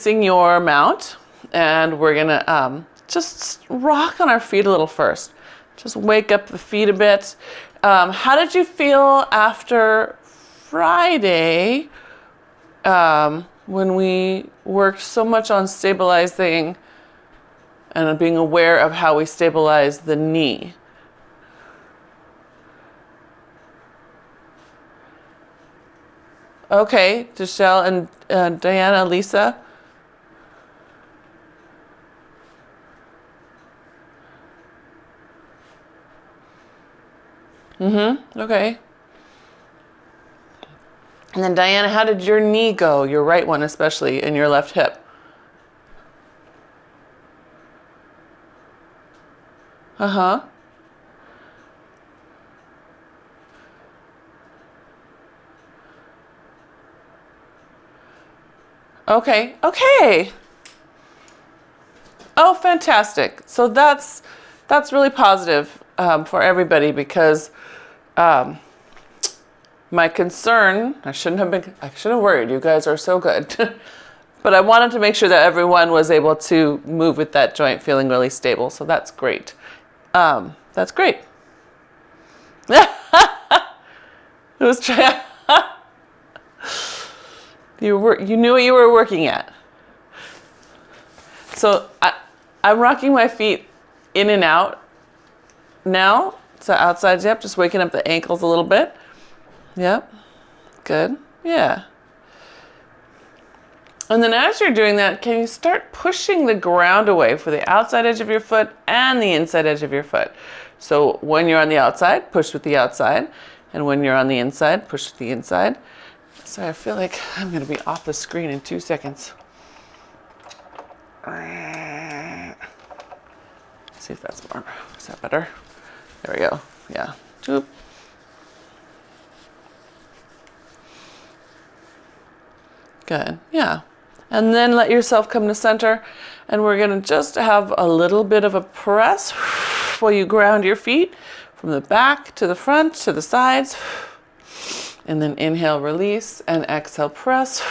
Your mount, and we're gonna just rock on our feet a little first. Just wake up the feet a bit. How did you feel after Friday when we worked so much on stabilizing and being aware of how we stabilize the knee? Okay, Deshelle and Diana, Lisa. Okay. And then Diana, how did your knee go? Your right one especially, and your left hip. Uh-huh. Okay, okay. Oh, fantastic. So that's really positive for everybody, because my concern, I shouldn't have worried. You guys are so good. But I wanted to make sure that everyone was able to move with that joint feeling really stable. So that's great. That's great. It was trying. You knew what you were working at. So I'm rocking my feet in and out now. So outside, yep, just waking up the ankles a little bit. Yep, good, yeah. And then as you're doing that, can you start pushing the ground away for the outside edge of your foot and the inside edge of your foot? So when you're on the outside, push with the outside. And when you're on the inside, push with the inside. So I feel like I'm gonna be off the screen in 2 seconds. See if that's more, is that better? There we go, yeah. Oop. Good, yeah. And then let yourself come to center, and we're gonna just have a little bit of a press while you ground your feet from the back to the front to the sides. And then inhale, release, and exhale, press.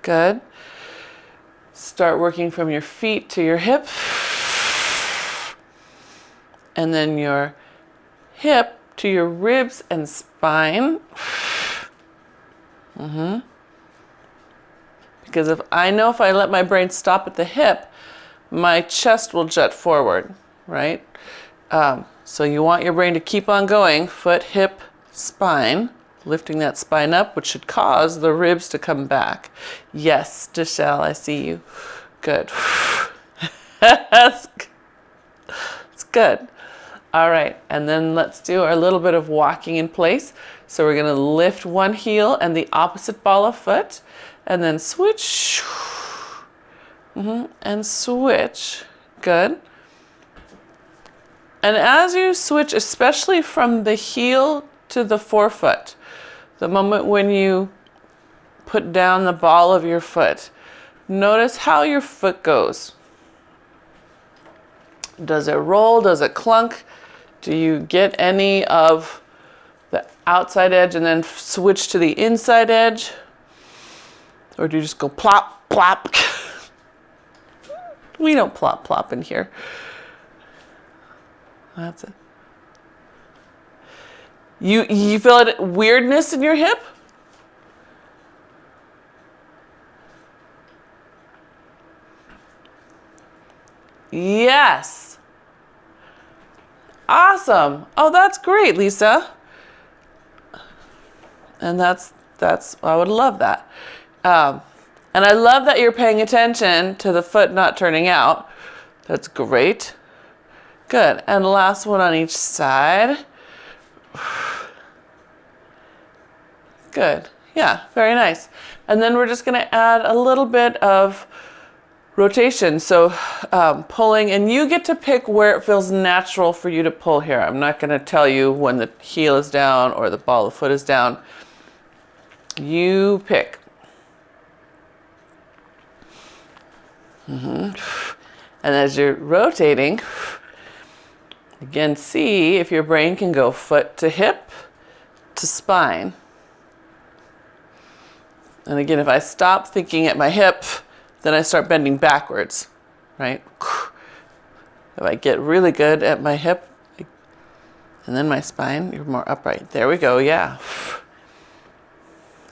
Good. Start working from your feet to your hip. And then your hip to your ribs and spine. Because if I let my brain stop at the hip, my chest will jut forward, right? So you want your brain to keep on going, foot, hip, spine, lifting that spine up, which should cause the ribs to come back. Yes, Deshelle, I see you. Good. That's good. All right, and then let's do our little bit of walking in place. So we're gonna lift one heel and the opposite ball of foot, and then switch, and switch, good. And as you switch, especially from the heel to the forefoot, the moment when you put down the ball of your foot, notice how your foot goes. Does it roll? Does it clunk? Do you get any of the outside edge and then switch to the inside edge? Or do you just go plop, plop? We don't plop, plop in here. That's it. You feel it, weirdness in your hip? Yes. Awesome. Oh, that's great, Lisa. And that's I would love that. And I love that you're paying attention to the foot not turning out. That's great. Good. And last one on each side. Good. Yeah, very nice. And then we're just going to add a little bit of rotation. So pulling, and you get to pick where it feels natural for you to pull here. I'm not going to tell you when the heel is down or the ball of the foot is down. You pick. And as you're rotating, again, see if your brain can go foot to hip to spine. And again, if I stop thinking at my hip, then I start bending backwards, right? If I get really good at my hip, and then my spine, you're more upright. There we go, yeah.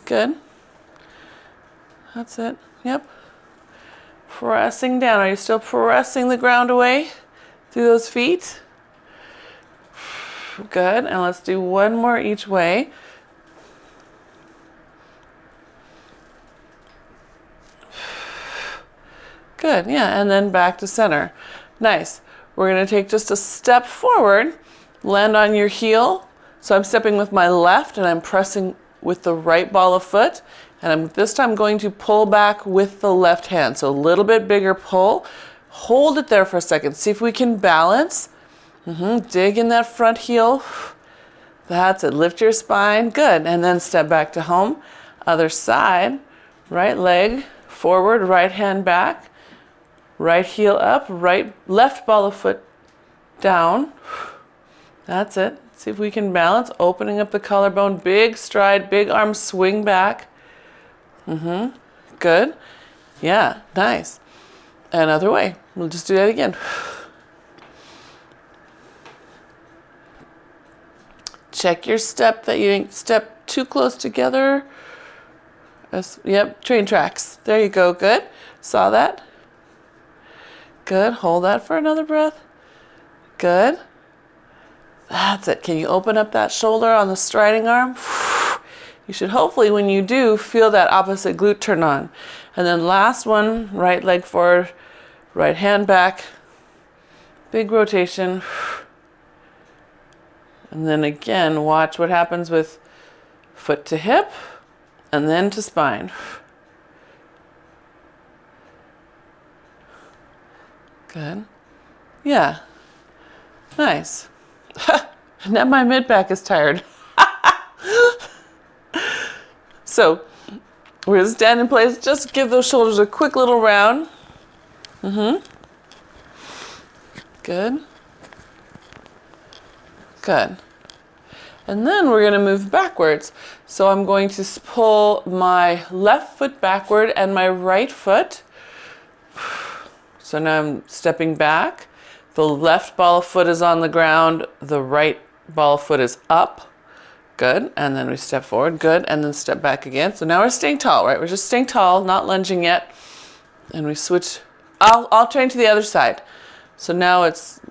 Good. That's it, yep. Pressing down. Are you still pressing the ground away through those feet? Good, and let's do one more each way. Good, yeah, and then back to center. Nice. We're gonna take just a step forward, land on your heel. So I'm stepping with my left and I'm pressing with the right ball of foot. And I'm this time going to pull back with the left hand. So a little bit bigger pull. Hold it there for a second. See if we can balance. Dig in that front heel. That's it. Lift your spine. Good. And then step back to home. Other side. Right leg forward, right hand back. Right heel up, left ball of foot down. That's it. See if we can balance. Opening up the collarbone. Big stride, big arm swing back. Good. Yeah, nice. And other way. We'll just do that again. Check your step that you didn't step too close together. Yep, train tracks. There you go. Good. Saw that? Good. Hold that for another breath. Good. That's it. Can you open up that shoulder on the striding arm? You should hopefully, when you do, feel that opposite glute turn on. And then last one, right leg forward, right hand back, big rotation. And then again, watch what happens with foot to hip and then to spine. Good. Yeah. Nice. Now my mid back is tired. So we're gonna stand in place. Just give those shoulders a quick little round. Good. Good. And then we're gonna move backwards. So I'm going to pull my left foot backward and my right foot. So now I'm stepping back. The left ball of foot is on the ground. The right ball of foot is up. Good. And then we step forward. Good. And then step back again. So now we're staying tall, right? We're just staying tall, not lunging yet. And we switch. I'll turn to the other side. So now it's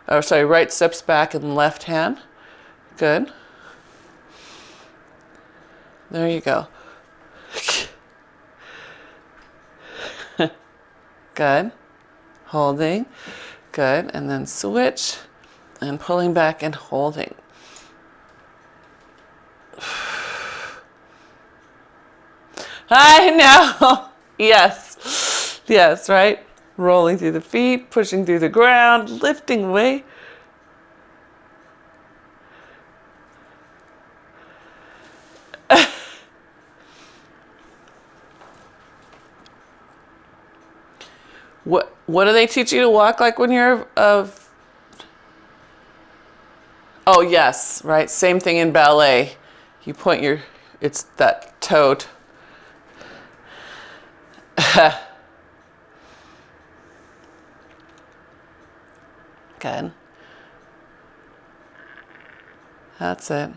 right steps back and left hand. Good. There you go. Good. Holding. Good. And then switch. And pulling back and holding. I know. Yes. Yes, right? Rolling through the feet, pushing through the ground, lifting away. What do they teach you to walk like when you're Oh, yes, right. Same thing in ballet. You point it's that toe. Good. That's it.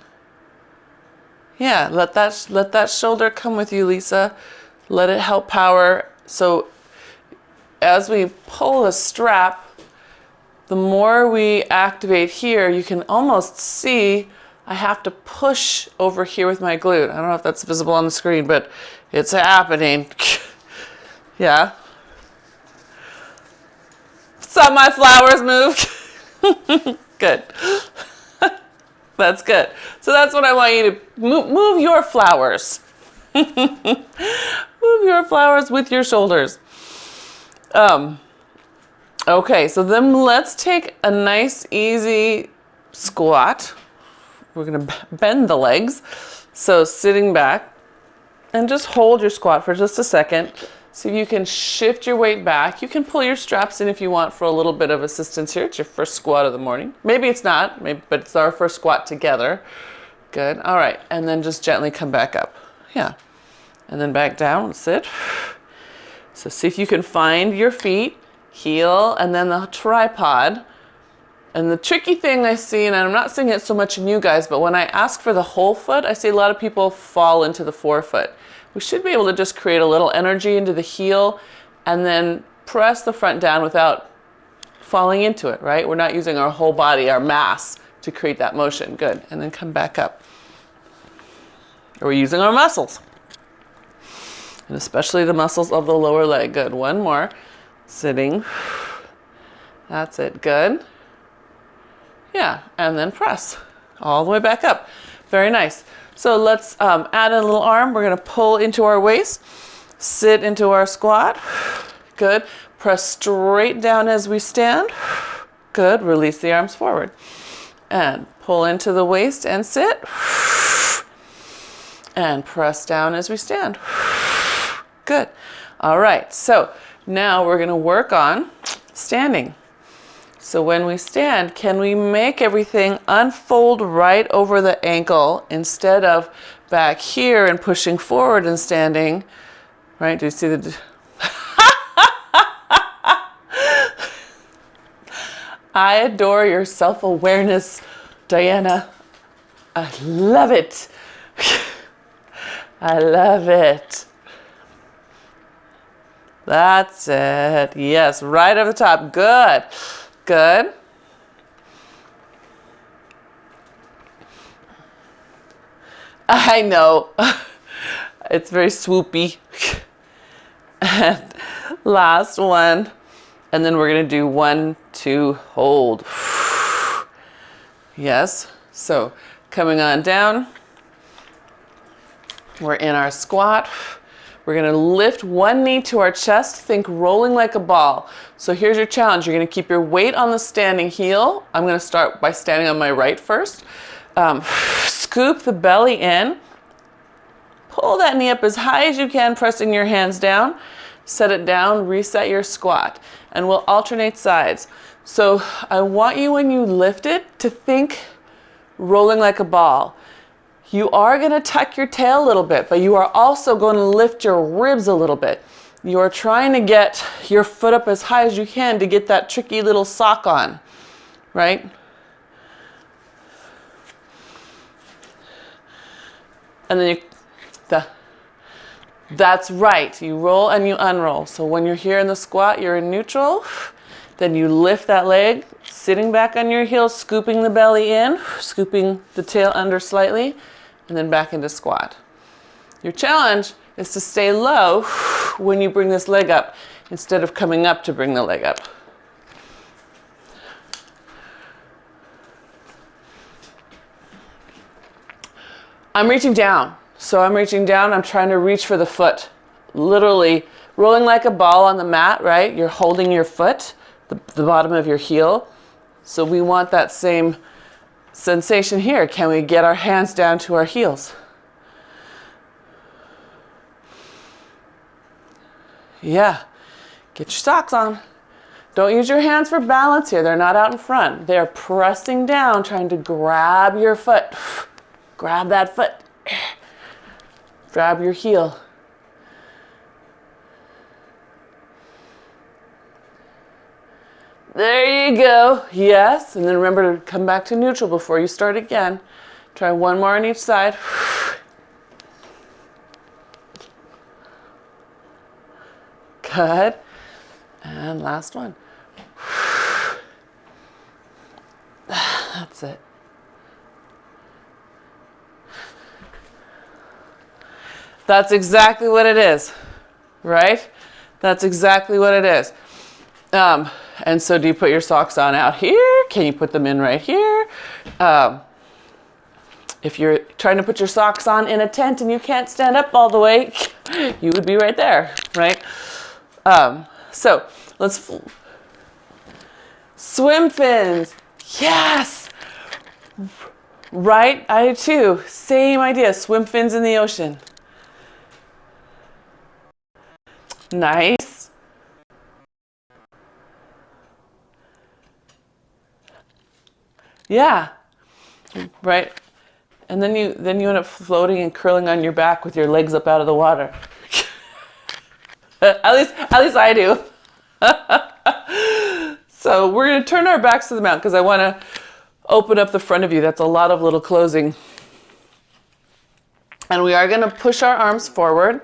Yeah, let that shoulder come with you, Lisa. Let it help power. So as we pull the strap, the more we activate here, you can almost see I have to push over here with my glute. I don't know if that's visible on the screen, but it's happening. Yeah. Saw my flowers move. Good. That's good. So that's what I want you to move your flowers. Move your flowers with your shoulders. Okay, so then let's take a nice, easy squat. We're gonna bend the legs. So sitting back and just hold your squat for just a second. See if you can shift your weight back. You can pull your straps in if you want for a little bit of assistance here. It's your first squat of the morning. Maybe it's not, but it's our first squat together. Good. All right. And then just gently come back up. Yeah. And then back down. Sit. So see if you can find your feet, heel, and then the tripod. And the tricky thing I see, and I'm not seeing it so much in you guys, but when I ask for the whole foot, I see a lot of people fall into the forefoot. We should be able to just create a little energy into the heel and then press the front down without falling into it, right? We're not using our whole body, our mass, to create that motion. Good. And then come back up. We're using our muscles. And especially the muscles of the lower leg. Good. One more. Sitting. That's it. Good. Yeah. And then press all the way back up. Very nice. So let's add in a little arm. We're going to pull into our waist. Sit into our squat. Good. Press straight down as we stand. Good. Release the arms forward. And pull into the waist and sit. And press down as we stand. Good. All right. So now we're going to work on standing. So when we stand, can we make everything unfold right over the ankle instead of back here and pushing forward and standing? Right? Do you see the... I adore your self-awareness, Diana. I love it. I love it. That's it. Yes, right over the top. Good. Good. I know. It's very swoopy. And last one. And then we're going to do 1, 2, hold. Yes. So coming on down. We're in our squat. We're going to lift one knee to our chest. Think rolling like a ball. So here's your challenge. You're going to keep your weight on the standing heel. I'm going to start by standing on my right first. Scoop the belly in. Pull that knee up as high as you can, pressing your hands down. Set it down, reset your squat. And we'll alternate sides. So I want you, when you lift it, to think rolling like a ball. You are going to tuck your tail a little bit, but you are also going to lift your ribs a little bit. You are trying to get your foot up as high as you can to get that tricky little sock on, right? And then that's right. You roll and you unroll. So when you're here in the squat, you're in neutral. Then you lift that leg, sitting back on your heels, scooping the belly in, scooping the tail under slightly, and then back into squat. Your challenge is to stay low when you bring this leg up instead of coming up to bring the leg up. I'm reaching down. So I'm reaching down, I'm trying to reach for the foot. Literally rolling like a ball on the mat, right? You're holding your foot, the bottom of your heel. So we want that same sensation here. Can we get our hands down to our heels? Yeah. Get your socks on. Don't use your hands for balance here. They're not out in front. They're pressing down, trying to grab your foot. Grab that foot. Grab your heel. There you go. Yes. And then remember to come back to neutral before you start again. Try one more on each side. Good. And last one. That's it. That's exactly what it is, right? That's exactly what it is. And so do you put your socks on out here? Can you put them in right here? If you're trying to put your socks on in a tent and you can't stand up all the way, you would be right there, right? So let's swim fins. Yes. Right? I do too. Same idea. Swim fins in the ocean. Nice. Yeah. Right. And then you end up floating and curling on your back with your legs up out of the water. at least I do. So we're going to turn our backs to the mat because I want to open up the front of you. That's a lot of little closing. And we are going to push our arms forward.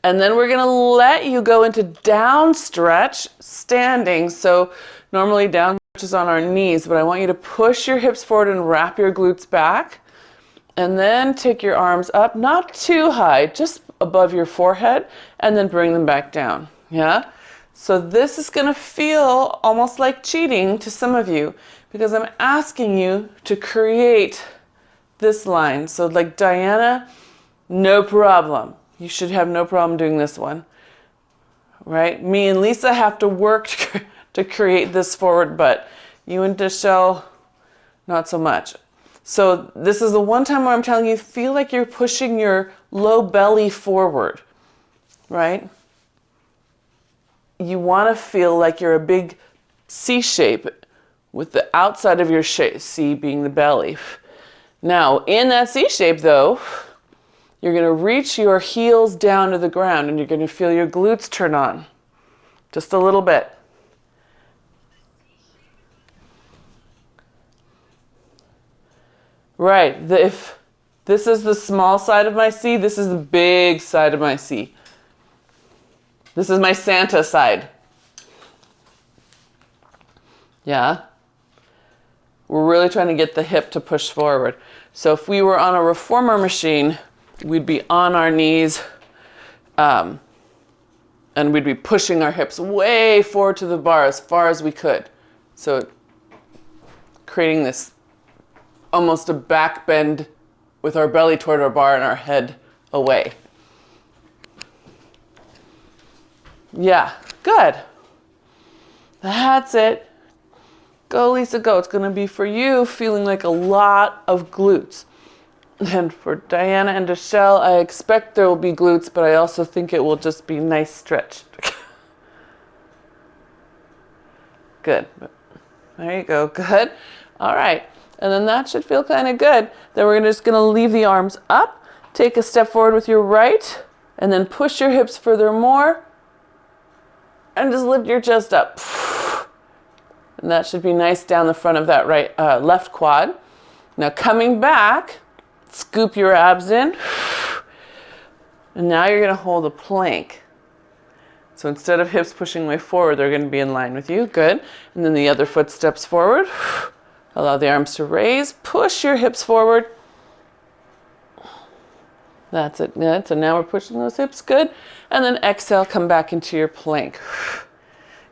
And then we're going to let you go into down stretch standing. So normally down stretch is on our knees, but I want you to push your hips forward and wrap your glutes back. And then take your arms up, not too high, just above your forehead, and then bring them back down. Yeah? So this is going to feel almost like cheating to some of you because I'm asking you to create this line. So like Diana, no problem. You should have no problem doing this one, right? Me and Lisa have to work to create this forward, but you and Deshelle, not so much. So this is the one time where I'm telling you, feel like you're pushing your low belly forward, right? You want to feel like you're a big C shape with the outside of your C being the belly. Now, in that C shape though, you're going to reach your heels down to the ground and you're going to feel your glutes turn on just a little bit. Right, if this is the small side of my C, this is the big side of my C. This is my Santa side. Yeah? We're really trying to get the hip to push forward. So if we were on a reformer machine, we'd be on our knees and we'd be pushing our hips way forward to the bar as far as we could. So creating this almost a back bend with our belly toward our bar and our head away. Yeah, good. That's it. Go, Lisa, go. It's going to be for you feeling like a lot of glutes. And for Diana and Deshelle, I expect there will be glutes, but I also think it will just be nice stretch. Good. There you go. Good. All right. And then that should feel kind of good. Then we're just going to leave the arms up. Take a step forward with your right, and then push your hips further more. And just lift your chest up. And that should be nice down the front of that left quad. Now coming back, scoop your abs in. And now you're going to hold a plank. So instead of hips pushing way forward, they're going to be in line with you. Good. And then the other foot steps forward. Allow the arms to raise. Push your hips forward. That's it. Good. So now we're pushing those hips. Good. And then exhale, come back into your plank.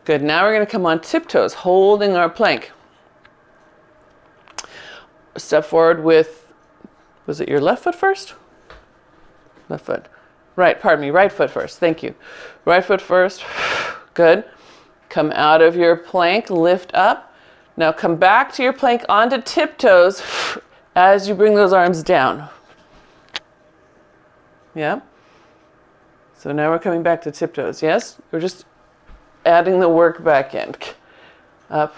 Good. Now we're going to come on tiptoes, holding our plank. Step forward with, was it your left foot first? Left foot. Right, pardon me, right foot first. Thank you. Right foot first. Good. Come out of your plank, lift up. Now come back to your plank onto tiptoes as you bring those arms down. Yeah? So now we're coming back to tiptoes, yes? We're just adding the work back in. Up.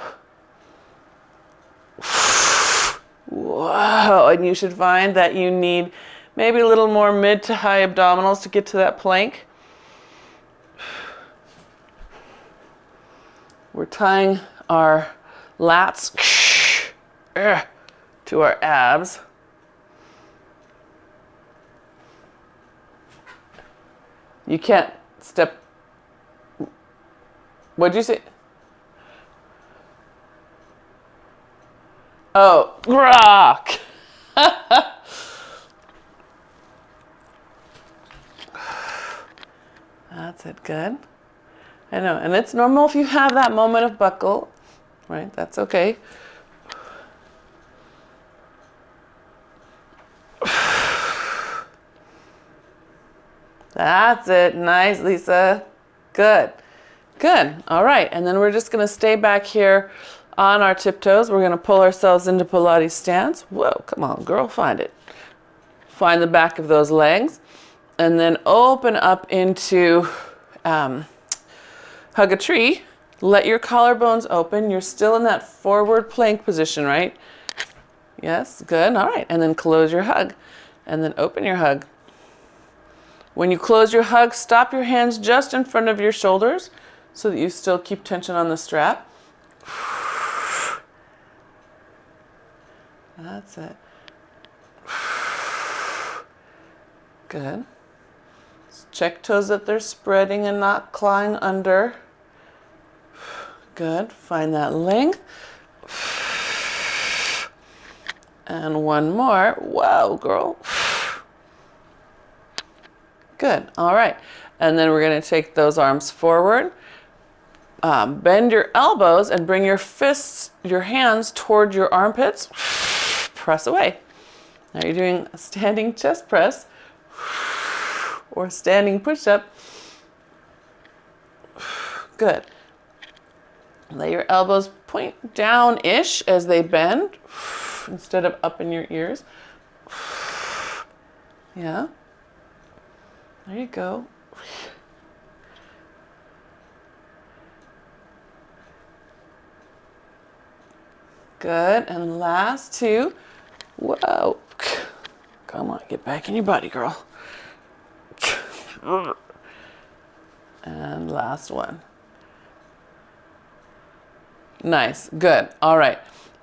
Whoa, and you should find that you need maybe a little more mid to high abdominals to get to that plank. We're tying our lats to our abs. You can't step. What'd you say? Oh, rock. That's it, good. I know, and it's normal if you have that moment of buckle, right? That's okay. That's it. Nice, Lisa. Good. Good. All right. And then we're just going to stay back here on our tiptoes. We're going to pull ourselves into Pilates stance. Whoa, come on, girl. Find it. Find the back of those legs. And then open up into hug a tree. Let your collarbones open. You're still in that forward plank position, right? Yes, good. All right. And then close your hug. And then open your hug. When you close your hug, stop your hands just in front of your shoulders so that you still keep tension on the strap. That's it. Good. Check toes that they're spreading and not clawing under. Good. Find that length. And one more. Whoa, girl. Good. All right. And then we're going to take those arms forward. Bend your elbows and bring your fists, your hands toward your armpits. Press away. Now you're doing a standing chest press or standing push-up. Good. Let your elbows point down-ish as they bend instead of up in your ears. Yeah. There you go. Good. And last two. Whoa. Come on, get back in your body, girl. And last one. Nice. Good. All right.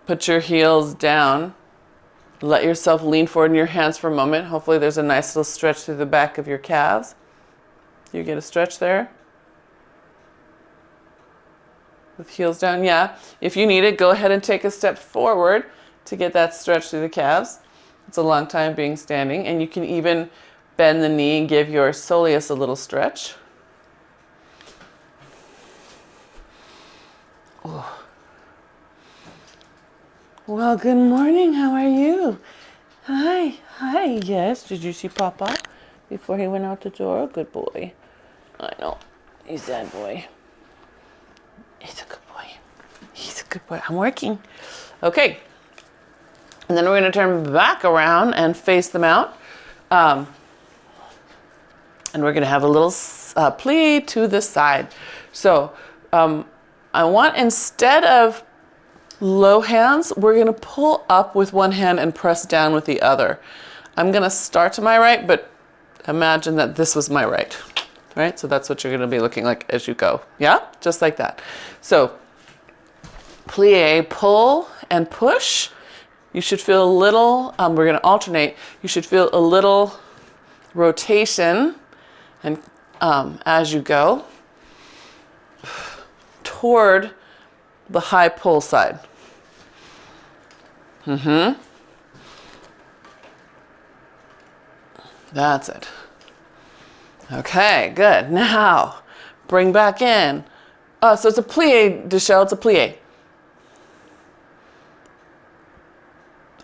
Put your heels down. Let yourself lean forward in your hands for a moment. Hopefully there's a nice little stretch through the back of your calves. You get a stretch there? With heels down, yeah. If you need it, go ahead and take a step forward to get that stretch through the calves. It's a long time being standing. And you can even bend the knee and give your soleus a little stretch. Oh. Well, good morning. How are you? Hi. Hi. Yes. Did you see Papa before he went out the door? Good boy. I know. He's that boy. He's a good boy. He's a good boy. I'm working. Okay. And then we're going to turn back around and face them out. And we're going to have a little plie to the side. So I want, instead of low hands, we're going to pull up with one hand and press down with the other. I'm going to start to my right, but imagine that this was my right. Right? So that's what you're going to be looking like as you go. Yeah? Just like that. So plie, pull and push. You should feel a little, we're going to alternate. You should feel a little rotation and as you go toward the high pull side. That's it. Okay, good. Now, bring back in. So it's a plie, Deshelle, it's a plie.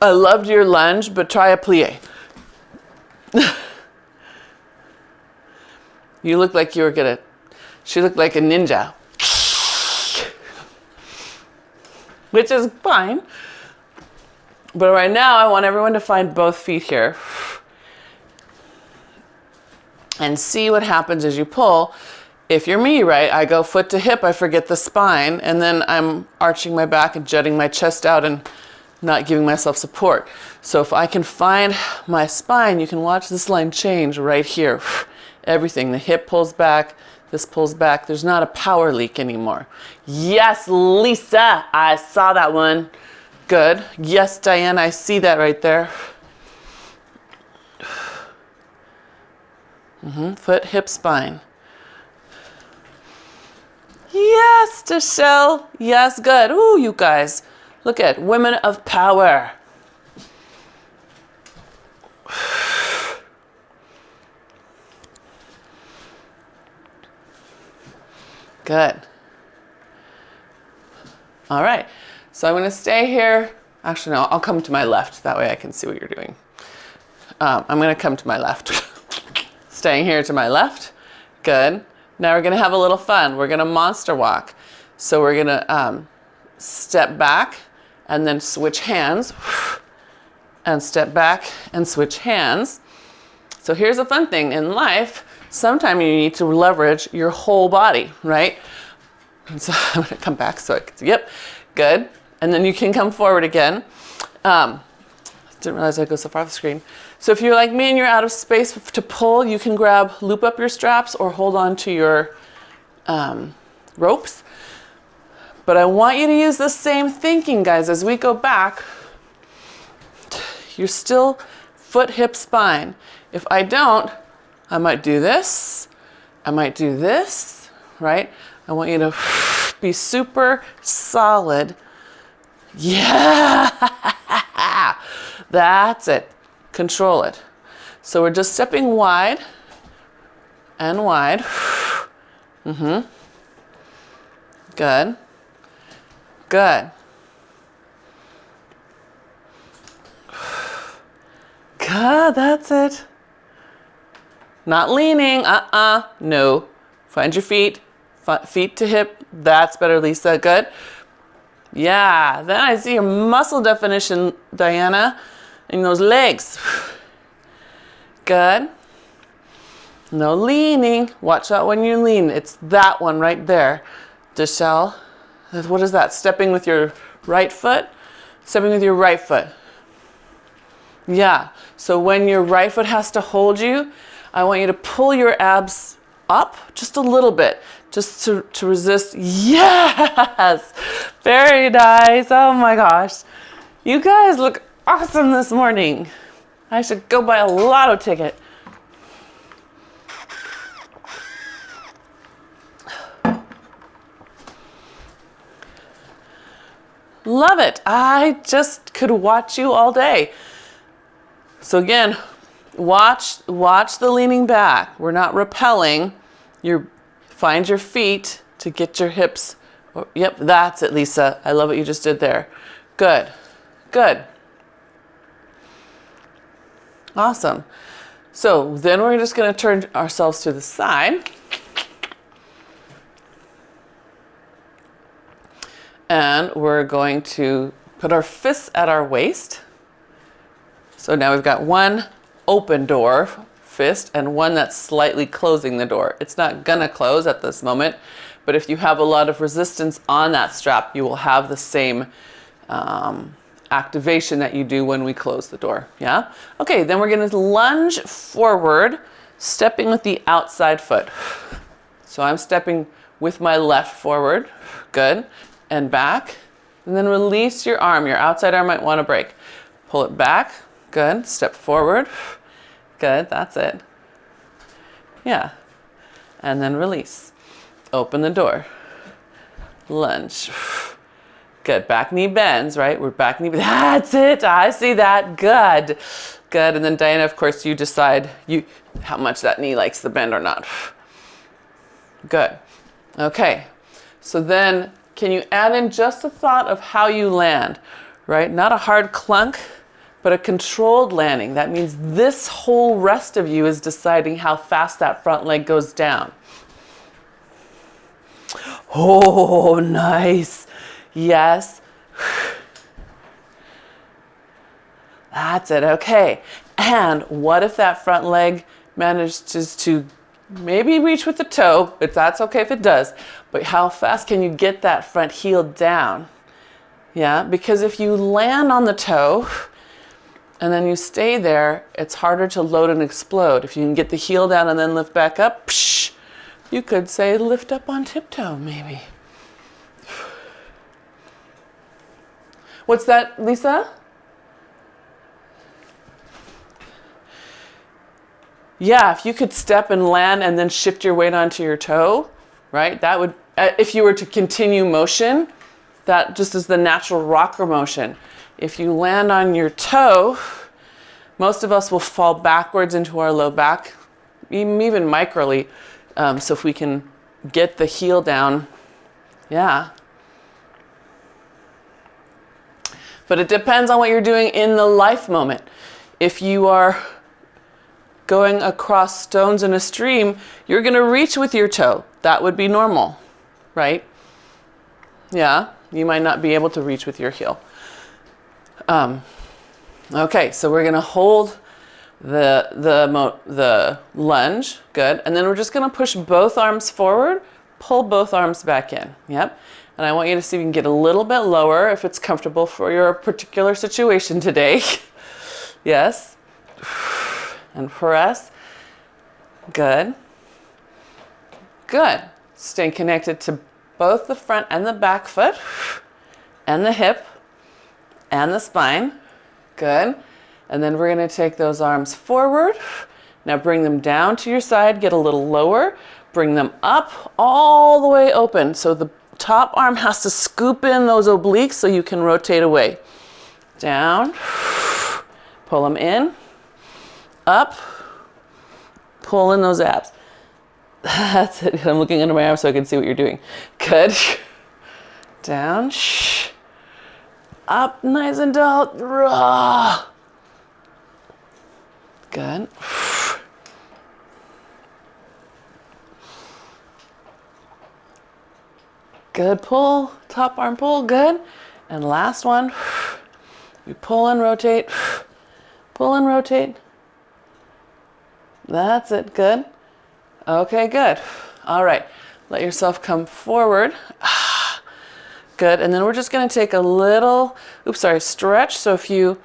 I loved your lunge, but try a plie. You look like you were gonna, she looked like a ninja. Which is fine. But right now, I want everyone to find both feet here. And see what happens as you pull. If you're me, right, I go foot to hip, I forget the spine, and then I'm arching my back and jutting my chest out and not giving myself support. So if I can find my spine, you can watch this line change right here. Everything, the hip pulls back, this pulls back. There's not a power leak anymore. Yes, Lisa, I saw that one. Good. Yes, Diane, I see that right there. Foot, hip, spine. Yes, Deshelle. Yes, good. Ooh, you guys. Look at women of power. Good. All right. So I'm going to stay here. Actually, no, I'll come to my left. That way I can see what you're doing. I'm going to come to my left. Staying here to my left. Good. Now we're going to have a little fun. We're going to monster walk. So we're going to step back and then switch hands. And step back and switch hands. So here's a fun thing. In life, sometimes you need to leverage your whole body, right? And so I'm going to come back so I can see. Yep. Good. And then you can come forward again. Didn't realize I'd go so far off the screen. So if you're like me and you're out of space to pull, you can loop up your straps or hold on to your ropes. But I want you to use the same thinking, guys, as we go back. You're still foot, hip, spine. If I don't, I might do this. I might do this, right? I want you to be super solid. Yeah, that's it. Control it. So we're just stepping wide and wide. Good. Good. Good, that's it. Not leaning, no. Find your feet, feet to hip. That's better, Lisa, good. Yeah, then I see your muscle definition, Diana, in those legs. Good. No leaning. Watch out when you lean. It's that one right there. Deshelle. What is that? Stepping with your right foot? Stepping with your right foot. Yeah. So when your right foot has to hold you, I want you to pull your abs up just a little bit, just to resist. Yes! Very nice. Oh my gosh. You guys look awesome this morning. I should go buy a lotto ticket. Love it. I just could watch you all day. So again, watch the leaning back. We're not repelling. Find your feet to get your hips. Yep, that's it, Lisa. I love what you just did there. Good. Good. Awesome. So then we're just going to turn ourselves to the side. And we're going to put our fists at our waist. So now we've got one open door fist and one that's slightly closing the door. It's not gonna close at this moment, but if you have a lot of resistance on that strap, you will have the same activation that you do when we close the door, yeah? Okay, then we're gonna lunge forward, stepping with the outside foot. So I'm stepping with my left forward, good, and back, and then release your arm. Your outside arm might wanna break. Pull it back, good, step forward, good, that's it. Yeah, and then release. Open the door, lunge. Good, back knee bends, right? We're back knee, that's it, I see that, good. Good, and then Diana, of course, you decide how much that knee likes the bend or not. Good, okay. So then, can you add in just a thought of how you land, right? Not a hard clunk, but a controlled landing. That means this whole rest of you is deciding how fast that front leg goes down. Oh, nice. Yes. That's it, okay. And what if that front leg manages to maybe reach with the toe, but that's okay if it does, but how fast can you get that front heel down? Yeah, because if you land on the toe and then you stay there, it's harder to load and explode. If you can get the heel down and then lift back up, psh, you could say lift up on tiptoe maybe. What's that, Lisa? Yeah, if you could step and land and then shift your weight onto your toe, right? That would, if you were to continue motion, that just is the natural rocker motion. If you land on your toe, most of us will fall backwards into our low back, even microly. So if we can get the heel down, yeah. But it depends on what you're doing in the life moment. If you are going across stones in a stream, you're gonna reach with your toe. That would be normal, right? Yeah, you might not be able to reach with your heel. Okay, so we're gonna hold the lunge, good, and then we're just gonna push both arms forward, pull both arms back in, yep. And I want you to see if you can get a little bit lower if it's comfortable for your particular situation today. Yes. And press. Good. Good. Stay connected to both the front and the back foot, and the hip, and the spine. Good. And then we're going to take those arms forward. Now bring them down to your side, get a little lower, bring them up all the way open. So the top arm has to scoop in those obliques so you can rotate away. Down, pull them in, up, pull in those abs. That's it. I'm looking under my arm so I can see what you're doing. Good. Down, up, nice and tall. Good. Good pull, top arm pull, good. And last one, you pull and rotate, pull and rotate. That's it, good. Okay, good. All right, let yourself come forward. Good, and then we're just gonna take a little, stretch. So if you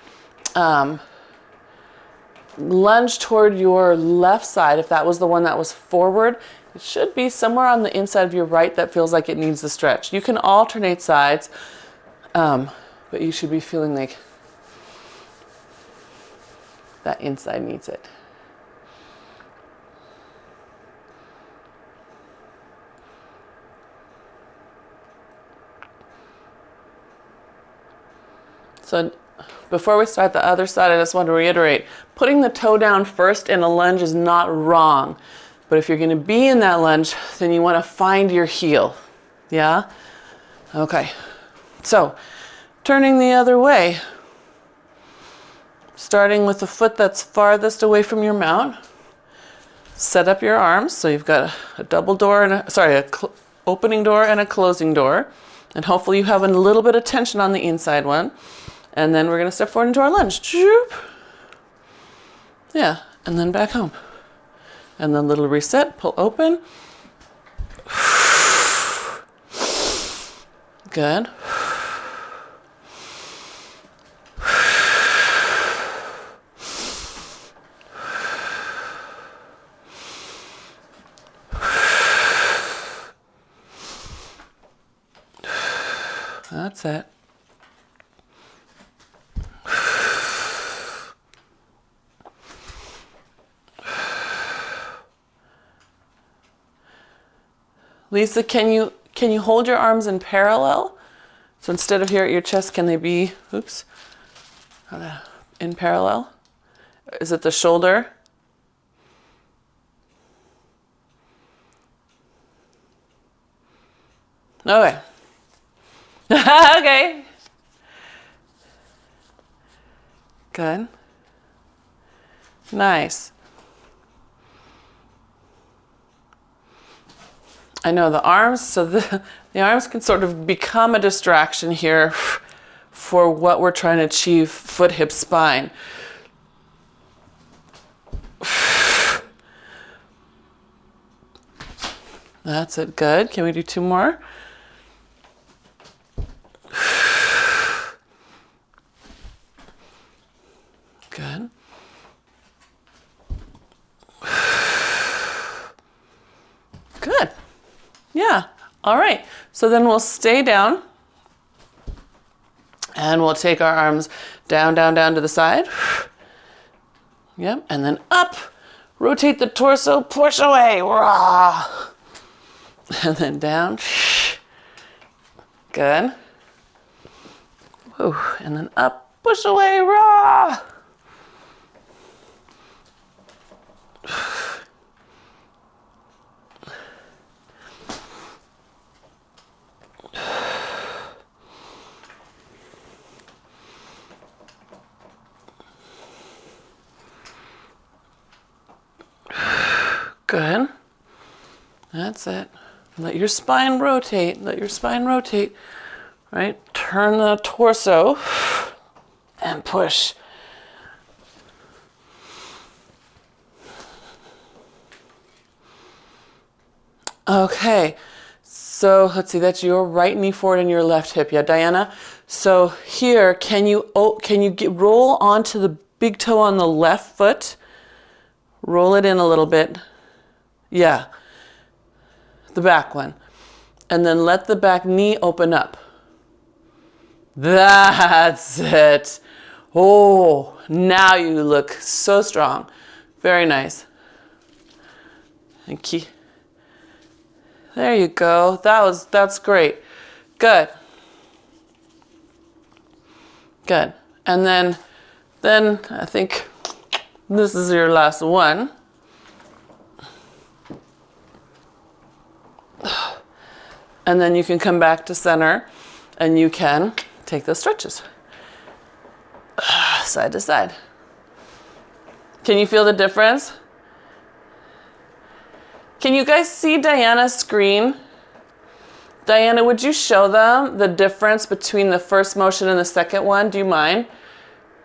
lunge toward your left side, if that was the one that was forward, it should be somewhere on the inside of your right that feels like it needs the stretch. You can alternate sides, but you should be feeling like that inside needs it. So before we start the other side, I just want to reiterate, putting the toe down first in a lunge is not wrong. But if you're going to be in that lunge, then you want to find your heel. Yeah? Okay. So, turning the other way. Starting with the foot that's farthest away from your mount. Set up your arms. So you've got a double door and opening door and a closing door. And hopefully you have a little bit of tension on the inside one. And then we're going to step forward into our lunge. Yeah, and then back home. And then little reset, pull open. Good. That's it. Lisa, can you hold your arms in parallel? So instead of here at your chest, can they be, in parallel? Is it the shoulder? Okay. Okay. Good. Nice. I know the arms, so the arms can sort of become a distraction here for what we're trying to achieve, foot, hip, spine. That's it, good. Can we do two more? Good. Good. Yeah. All right. So then we'll stay down and we'll take our arms down, down, down to the side. Yep. And then up, rotate the torso, push away. Rah. And then down. Good. Whew. And then up, push away. Rah. Good. That's it. Let your spine rotate. Let your spine rotate. Right? Turn the torso and push. Okay. So let's see, that's your right knee forward and your left hip. Yeah, Diana? So here, can you roll onto the big toe on the left foot. Roll it in a little bit. Yeah, the back one. And then let the back knee open up. That's it. Oh, now you look so strong. Very nice. And keep. There you go. That's great. Good. Good. And then I think this is your last one. And then you can come back to center and you can take those stretches. Side to side. Can you feel the difference? Can you guys see Diana's screen? Diana, would you show them the difference between the first motion and the second one? Do you mind?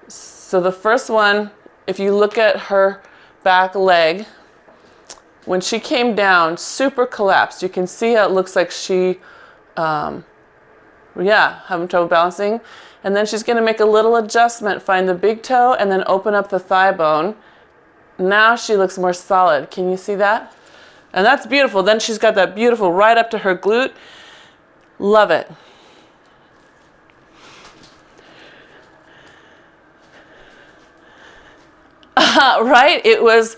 So the first one, if you look at her back leg, when she came down, super collapsed. You can see how it looks like she, having trouble balancing. And then she's gonna make a little adjustment, find the big toe, and then open up the thigh bone. Now she looks more solid. Can you see that? And that's beautiful. Then she's got that beautiful right up to her glute. Love it. Right? It was,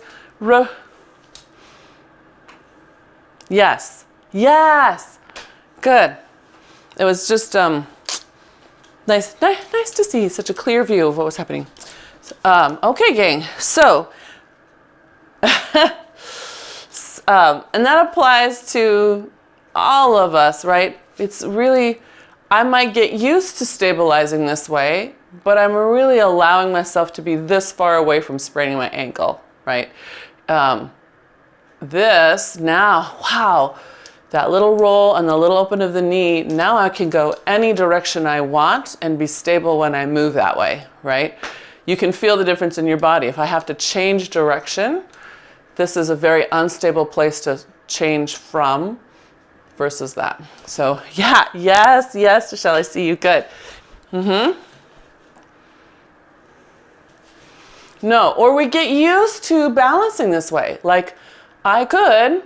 yes, yes, good. It was just nice to see such a clear view of what was happening. Okay, gang. So, and that applies to all of us, right? It's really, I might get used to stabilizing this way, but I'm really allowing myself to be this far away from spraining my ankle, right? This now, wow, that little roll and the little open of the knee, now I can go any direction I want and be stable when I move that way, right? You can feel the difference in your body. If I have to change direction, this is a very unstable place to change from versus that. So yeah, yes, Michelle, I see you, good. No, or we get used to balancing this way. Like I could,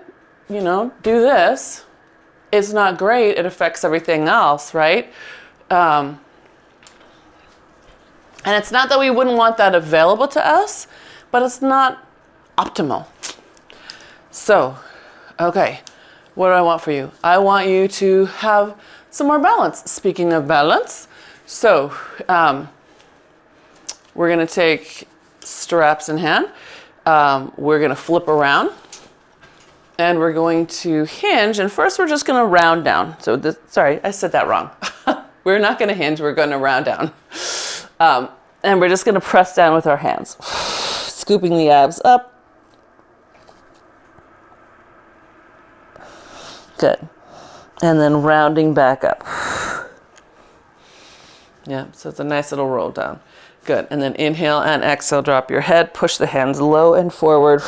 do this. It's not great, it affects everything else, right? And it's not that we wouldn't want that available to us, but it's not optimal. So, okay, what do I want for you? I want you to have some more balance. Speaking of balance, so we're gonna take straps in hand. We're gonna flip around and we're going to hinge. And first we're just gonna round down. So this, sorry, I said that wrong. We're not gonna hinge, we're gonna round down. And we're just gonna press down with our hands, scooping the abs up. Good. And then rounding back up. Yeah, so it's a nice little roll down. Good. And then inhale and exhale, drop your head, push the hands low and forward.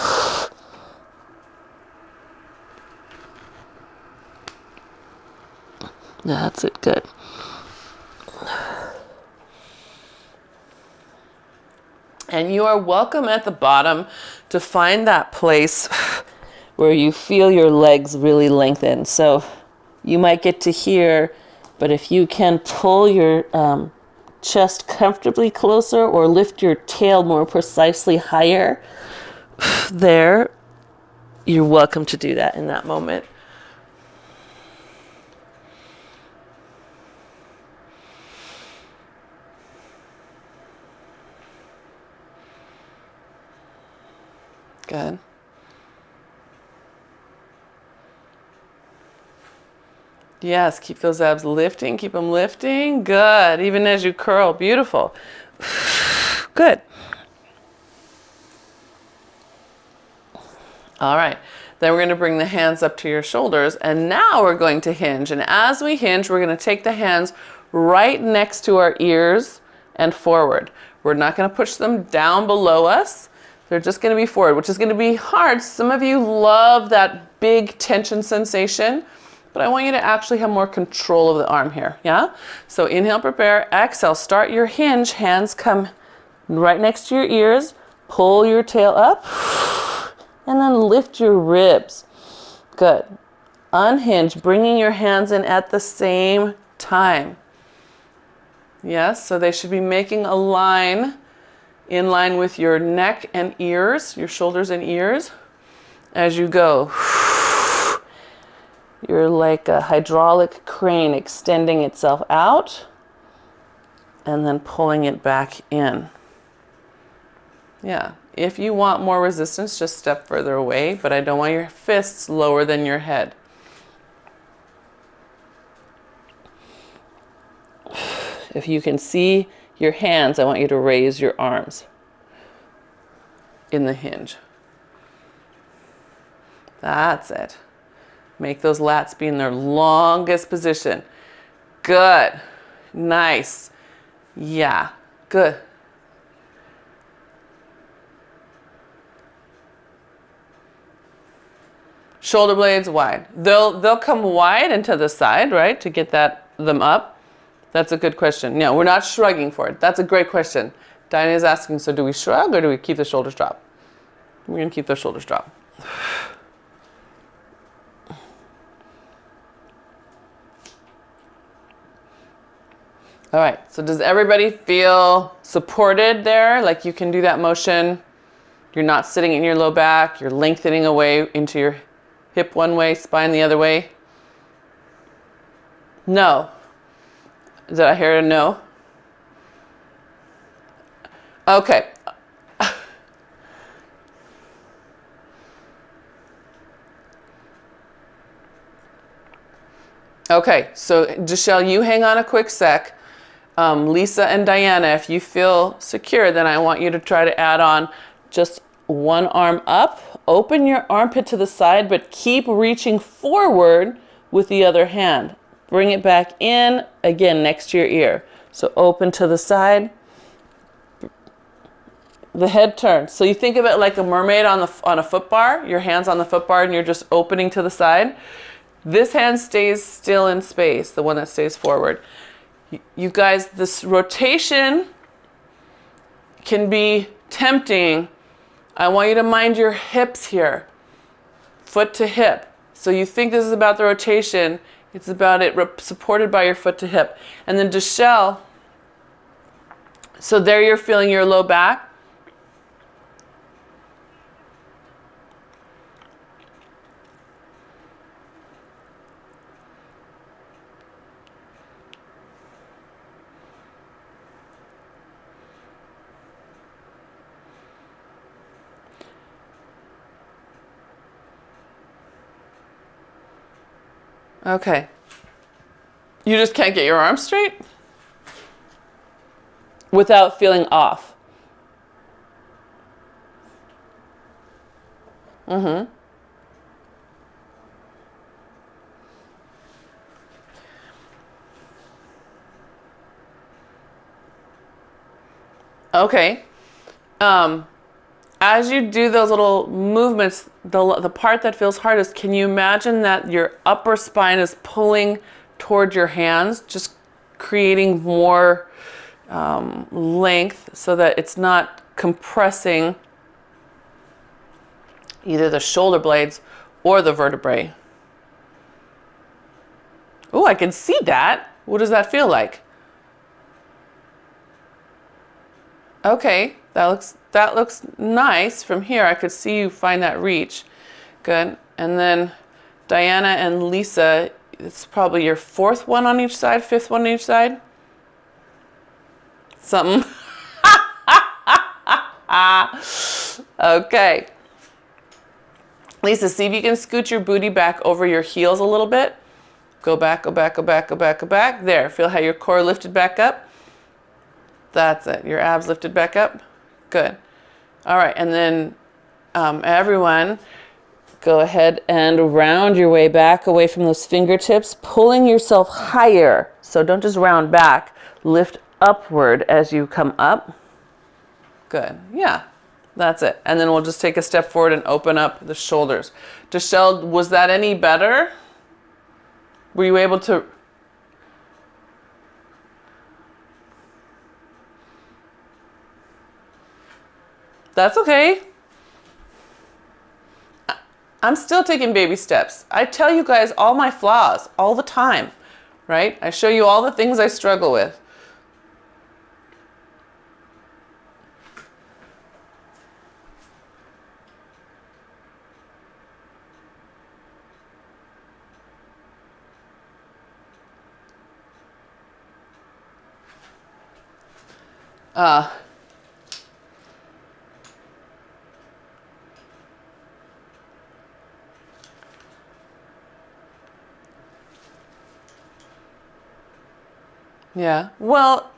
That's it, good. And you are welcome at the bottom to find that place where you feel your legs really lengthen. So you might get to here, but if you can pull your chest comfortably closer or lift your tail more precisely higher, there, you're welcome to do that in that moment. Good. Yes, keep those abs lifting, keep them lifting. Good, even as you curl, beautiful. Good. All right, then we're gonna bring the hands up to your shoulders, and now we're going to hinge. And as we hinge, we're gonna take the hands right next to our ears and forward. We're not gonna push them down below us. They're just gonna be forward, which is gonna be hard. Some of you love that big tension sensation, but I want you to actually have more control of the arm here, yeah? So inhale, prepare, exhale, start your hinge, hands come right next to your ears. Pull your tail up and then lift your ribs. Good. Unhinge, bringing your hands in at the same time. Yes, so they should be making a line in line with your neck and ears, your shoulders and ears. As you go, you're like a hydraulic crane extending itself out and then pulling it back in. Yeah, if you want more resistance, just step further away, but I don't want your fists lower than your head. If you can see your hands, I want you to raise your arms in the hinge. That's it. Make those lats be in their longest position. Good. Nice. Yeah, good. Shoulder blades wide. They'll come wide and to the side, right, to get them up. That's a good question. No, we're not shrugging for it. That's a great question. Diana is asking, so do we shrug or do we keep the shoulders dropped? We're going to keep the shoulders dropped. All right, so does everybody feel supported there? Like you can do that motion. You're not sitting in your low back. You're lengthening away into your hip one way, spine the other way. No. Did I hear a no? Okay. Okay, so Giselle, you hang on a quick sec. Lisa and Diana, if you feel secure, then I want you to try to add on just one arm up. Open your armpit to the side, but keep reaching forward with the other hand. Bring it back in, again, next to your ear. So open to the side. The head turns. So you think of it like a mermaid on a foot bar. Your hand's on the foot bar and you're just opening to the side. This hand stays still in space, the one that stays forward. You guys, this rotation can be tempting. I want you to mind your hips here, foot to hip. So you think this is about the rotation. It's about it supported by your foot to hip. And then Deshelle, so there you're feeling your low back. Okay. You just can't get your arms straight without feeling off. Mm-hmm. Okay. As you do those little movements, the part that feels hardest, can you imagine that your upper spine is pulling toward your hands, just creating more length so that it's not compressing either the shoulder blades or the vertebrae? Oh, I can see that. What does that feel like? Okay, that looks nice from here. I could see you find that reach. Good. And then Diana and Lisa, it's probably your fourth one on each side, fifth one on each side. Something. Okay. Lisa, see if you can scoot your booty back over your heels a little bit. Go back, go back, go back, go back, go back. There, feel how your core lifted back up? That's it. Your abs lifted back up. Good. All right. And then everyone, go ahead and round your way back away from those fingertips, pulling yourself higher. So don't just round back. Lift upward as you come up. Good. Yeah. That's it. And then we'll just take a step forward and open up the shoulders. Deshelle, was that any better? Were you able to... That's okay. I'm still taking baby steps. I tell you guys all my flaws all the time, right? I show you all the things I struggle with. Yeah. Well,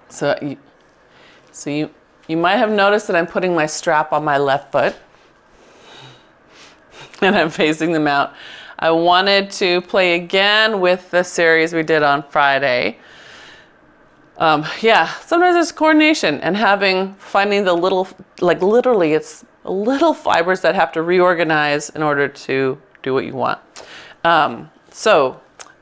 so you might have noticed that I'm putting my strap on my left foot and I'm facing them out. I wanted to play again with the series we did on Friday. Yeah, sometimes it's coordination and finding the little, like literally it's little fibers that have to reorganize in order to do what you want. So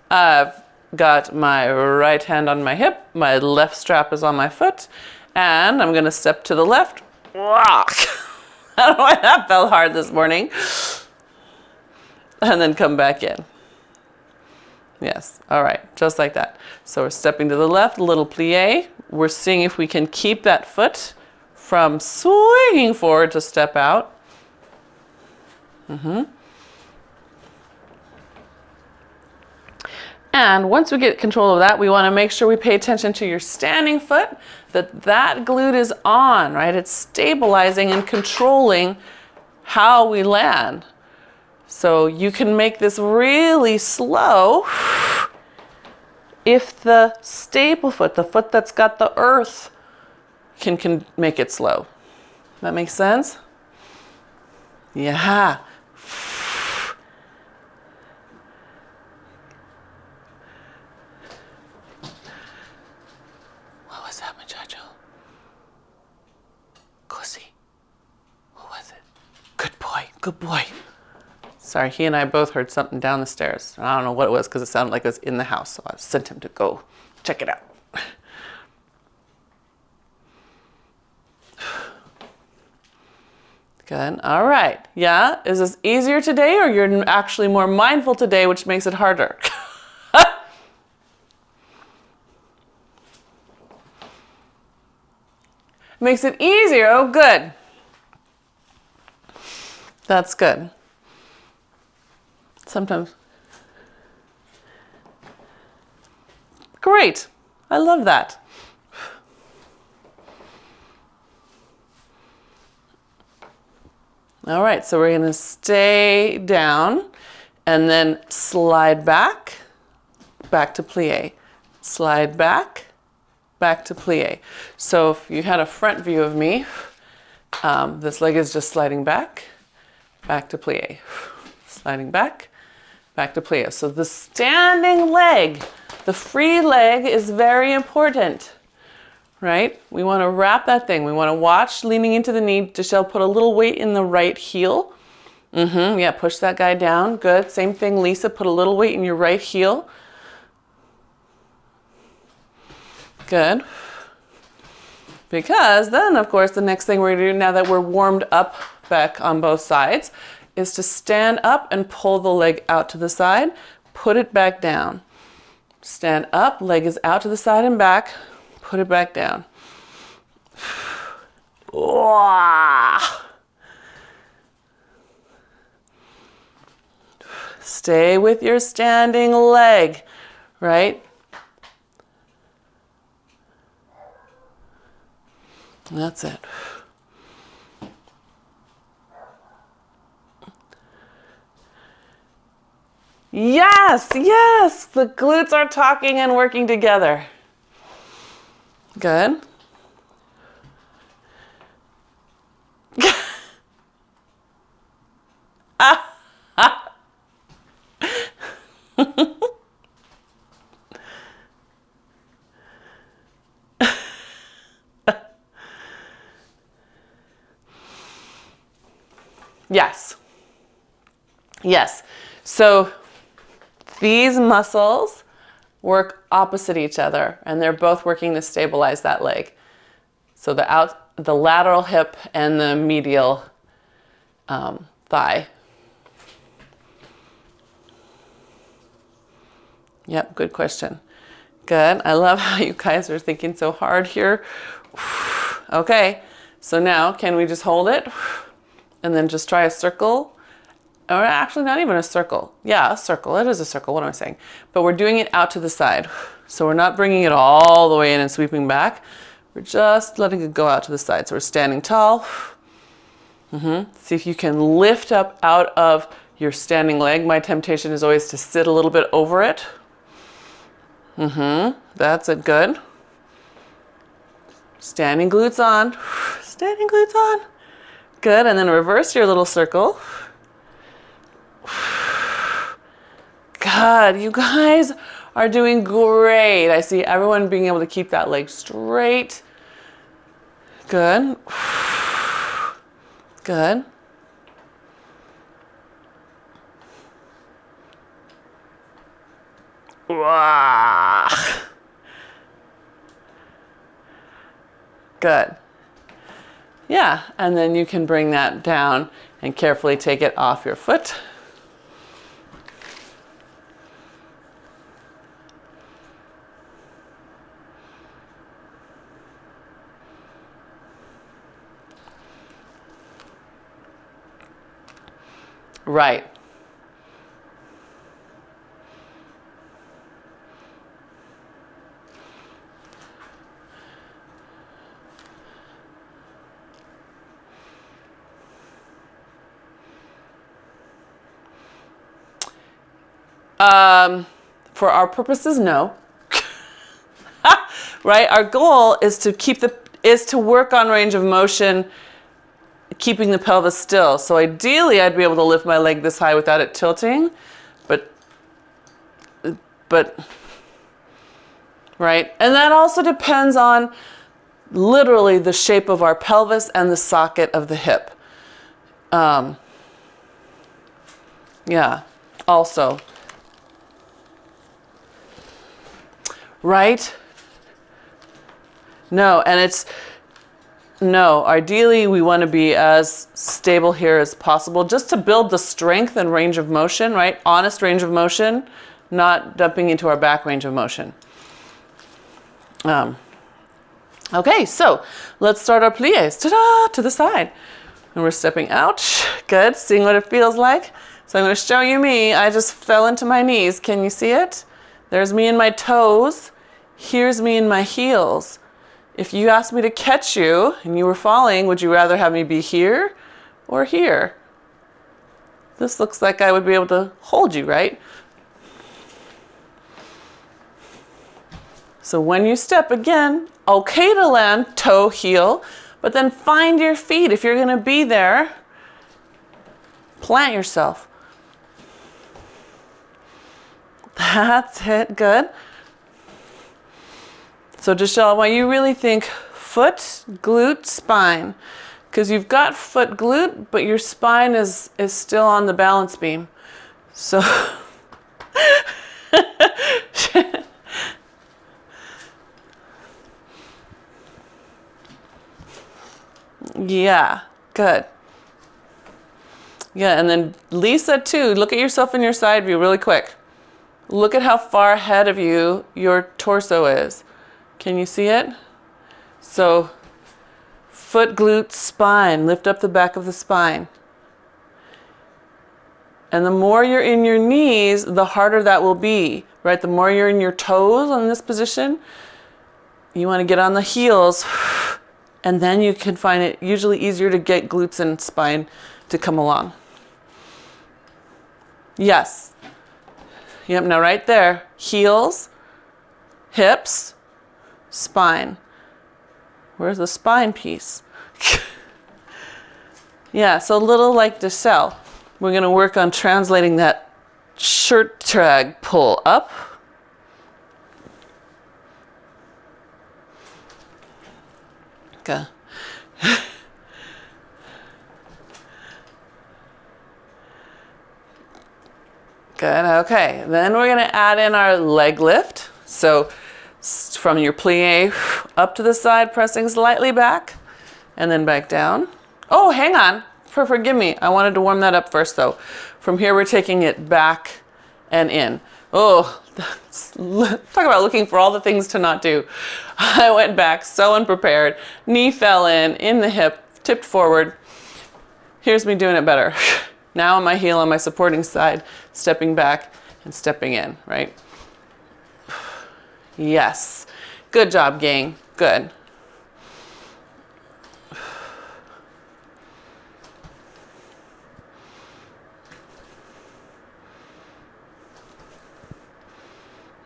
I've got my right hand on my hip, my left strap is on my foot, and I'm gonna step to the left. I don't know why that felt hard this morning. And then come back in. Yes, all right, just like that. So we're stepping to the left, a little plie. We're seeing if we can keep that foot from swinging forward to step out. And once we get control of that, we want to make sure we pay attention to your standing foot, that glute is on, right? It's stabilizing and controlling how we land. So you can make this really slow if the stable foot, the foot that's got the earth, can make it slow. That makes sense? Yeah. What was that, muchacho? Cozy. What was it? Good boy, good boy. Sorry, he and I both heard something down the stairs. I don't know what it was because it sounded like it was in the house, so I sent him to go check it out. Good. All right. Yeah. Is this easier today or you're actually more mindful today, which makes it harder? Makes it easier. Oh, good. That's good. Sometimes. Great. I love that. All right, so we're going to stay down and then slide back, back to plie. Slide back, back to plie. So if you had a front view of me, this leg is just sliding back, back to plie. Sliding back, back to plie. So the standing leg, the free leg is very important. Right? We want to wrap that thing. We want to watch leaning into the knee. Deshelle, put a little weight in the right heel. Yeah, push that guy down. Good. Same thing, Lisa, put a little weight in your right heel. Good. Because then, of course, the next thing we're going to do now that we're warmed up back on both sides is to stand up and pull the leg out to the side. Put it back down. Stand up, leg is out to the side and back. Put it back down. Stay with your standing leg, right? That's it. Yes, yes, the glutes are talking and working together. Good. Yes. Yes. So these muscles work opposite each other, and they're both working to stabilize that leg. So the lateral hip and the medial thigh. Yep, good question. Good. I love how you guys are thinking so hard here. Okay, so now can we just hold it and then just try a circle? Or actually not even a circle. Yeah, a circle. It is a circle. What am I saying? But we're doing it out to the side. So we're not bringing it all the way in and sweeping back. We're just letting it go out to the side. So we're standing tall. See if you can lift up out of your standing leg. My temptation is always to sit a little bit over it. That's it. Good. Standing glutes on. Standing glutes on. Good. And then reverse your little circle. God, you guys are doing great. I see everyone being able to keep that leg straight. Good. Good. Good. Yeah, and then you can bring that down and carefully take it off your foot. Right. For our purposes, no. Right? Our goal is to work on range of motion, keeping the pelvis still. So ideally, I'd be able to lift my leg this high without it tilting, but right? And that also depends on literally the shape of our pelvis and the socket of the hip. Yeah, also. Right? No, ideally we want to be as stable here as possible just to build the strength and range of motion, right? Honest range of motion, not dumping into our back range of motion. Okay, so let's start our pliés. Ta-da! To the side. And we're stepping out. Good, seeing what it feels like. So I'm going to show you me. I just fell into my knees. Can you see it? There's me in my toes. Here's me in my heels. If you asked me to catch you and you were falling, would you rather have me be here or here? This looks like I would be able to hold you, right? So when you step again, okay to land toe, heel, but then find your feet. If you're going to be there, plant yourself. That's it. Good. So Deshelle, when you really think foot, glute, spine, because you've got foot, glute, but your spine is still on the balance beam. So yeah, good. Yeah, and then Lisa too, look at yourself in your side view really quick. Look at how far ahead of you your torso is. Can you see it? So foot, glute, spine, lift up the back of the spine. And the more you're in your knees, the harder that will be, right? The more you're in your toes on this position, you want to get on the heels, and then you can find it usually easier to get glutes and spine to come along. Yes. Yep, now right there, heels, hips, spine. Where's the spine piece? Yeah, so a little like Deshelle. We're going to work on translating that shirt drag pull up. Okay. Good, okay. Then we're gonna add in our leg lift. So from your plie up to the side, pressing slightly back, and then back down. Oh, hang on, forgive me. I wanted to warm that up first though. From here, we're taking it back and in. Oh, talk about looking for all the things to not do. I went back so unprepared. Knee fell in the hip, tipped forward. Here's me doing it better. Now on my heel on my supporting side, stepping back and stepping in, right? Yes. Good job, gang. Good.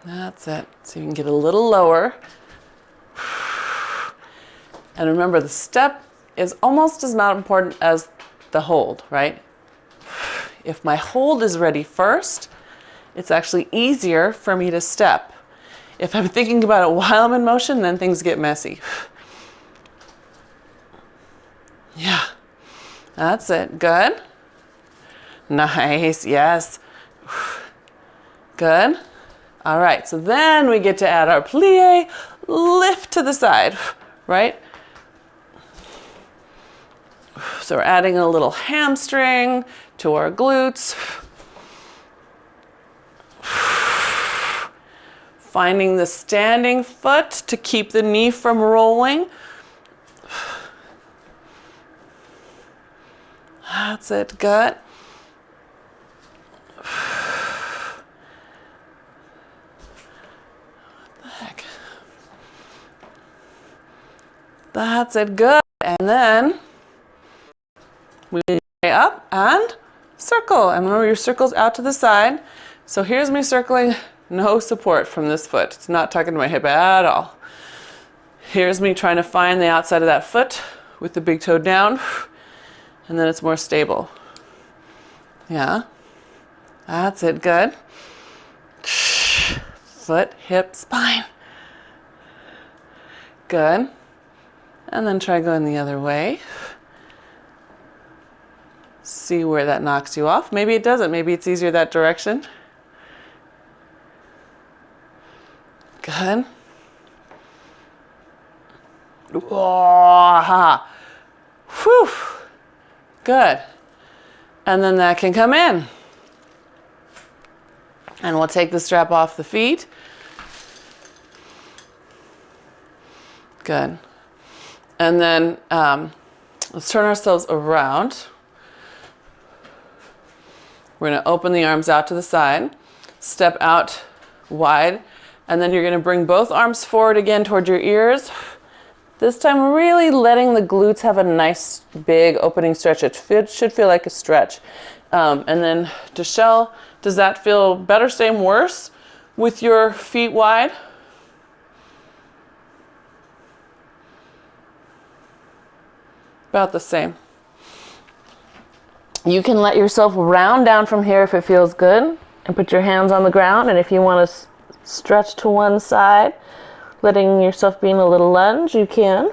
That's it. So you can get a little lower. And remember, the step is almost as not important as the hold, right? If my hold is ready first, it's actually easier for me to step. If I'm thinking about it while I'm in motion, then things get messy. Yeah, that's it. Good. Nice, yes. Good. All right, so then we get to add our plie, lift to the side, right? So we're adding a little hamstring to our glutes. Finding the standing foot to keep the knee from rolling. That's it, good. That's it, good. And then we up and circle. And remember, your circle's out to the side. So here's me circling, no support from this foot. It's not tucking my hip at all. Here's me trying to find the outside of that foot with the big toe down, and then it's more stable. Yeah, that's it, good. Foot, hip, spine. Good. And then try going the other way. See where that knocks you off. Maybe it doesn't. Maybe it's easier that direction. Good. Oh, whew. Good. And then that can come in. And we'll take the strap off the feet. Good. And then let's turn ourselves around. We're going to open the arms out to the side, step out wide, and then you're going to bring both arms forward again toward your ears. This time really letting the glutes have a nice big opening stretch. It should feel like a stretch. And then Deshelle, does that feel better, same, worse with your feet wide? About the same. You can let yourself round down from here if it feels good and put your hands on the ground. And if you want to stretch to one side, letting yourself be in a little lunge, you can.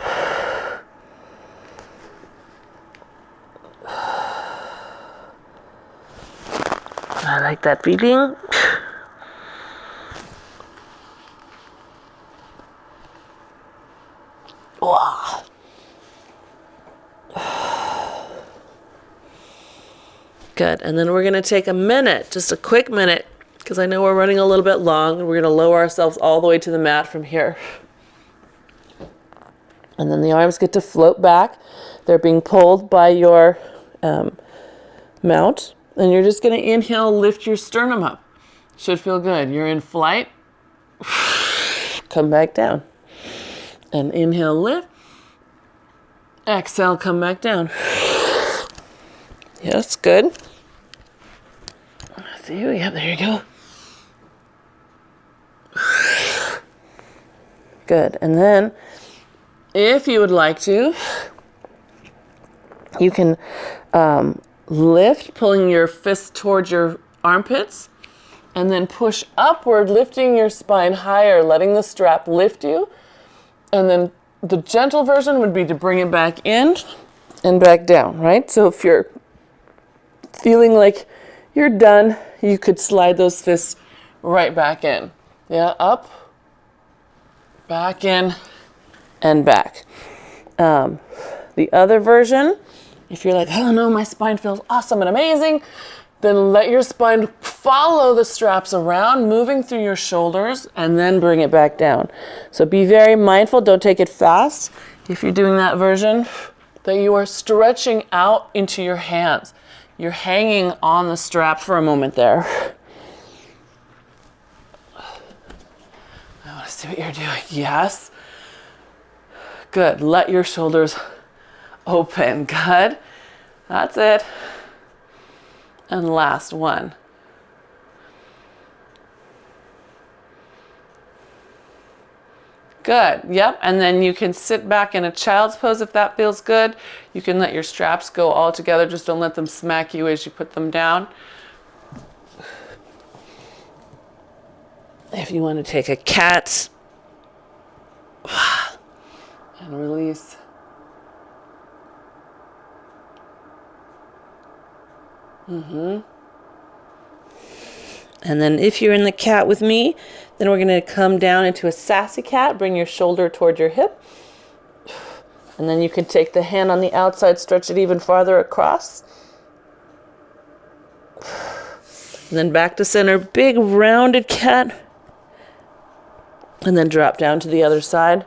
I like that feeling. Wow. Good. And then we're going to take a minute, just a quick minute, because I know we're running a little bit long. We're going to lower ourselves all the way to the mat from here. And then the arms get to float back. They're being pulled by your mount. And you're just going to inhale, lift your sternum up. Should feel good. You're in flight. Come back down. And inhale, lift. Exhale, come back down. Yes, good. Let's see, yeah, there you go. Good. And then, if you would like to, you can lift, pulling your fist towards your armpits, and then push upward, lifting your spine higher, letting the strap lift you. And then the gentle version would be to bring it back in and back down, right? So if you're feeling like you're done. You could slide those fists right back in. Yeah, up, back in, and back. The other version, if you're like, oh no, my spine feels awesome and amazing, then let your spine follow the straps around, moving through your shoulders, and then bring it back down. So be very mindful, don't take it fast. If you're doing that version, that you are stretching out into your hands. You're hanging on the strap for a moment there. I want to see what you're doing. Yes. Good. Let your shoulders open. Good. That's it. And last one. Good. Yep. And then you can sit back in a child's pose if that feels good. You can let your straps go all together. Just don't let them smack you as you put them down. If you want to take a cat and release. And then if you're in the cat with me, then we're going to come down into a sassy cat. Bring your shoulder toward your hip. And then you can take the hand on the outside, stretch it even farther across. And then back to center, big rounded cat. And then drop down to the other side,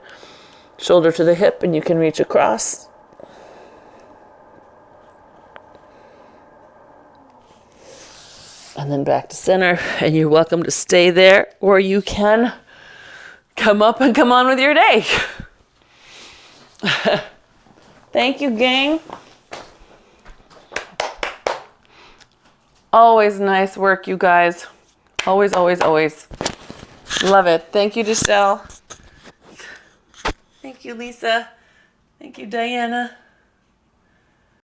shoulder to the hip, and you can reach across. And then back to center, and you're welcome to stay there, or you can come up and come on with your day. Thank you, gang. Always nice work, you guys. Always, always, always. Love it. Thank you, Giselle. Thank you, Lisa. Thank you, Diana.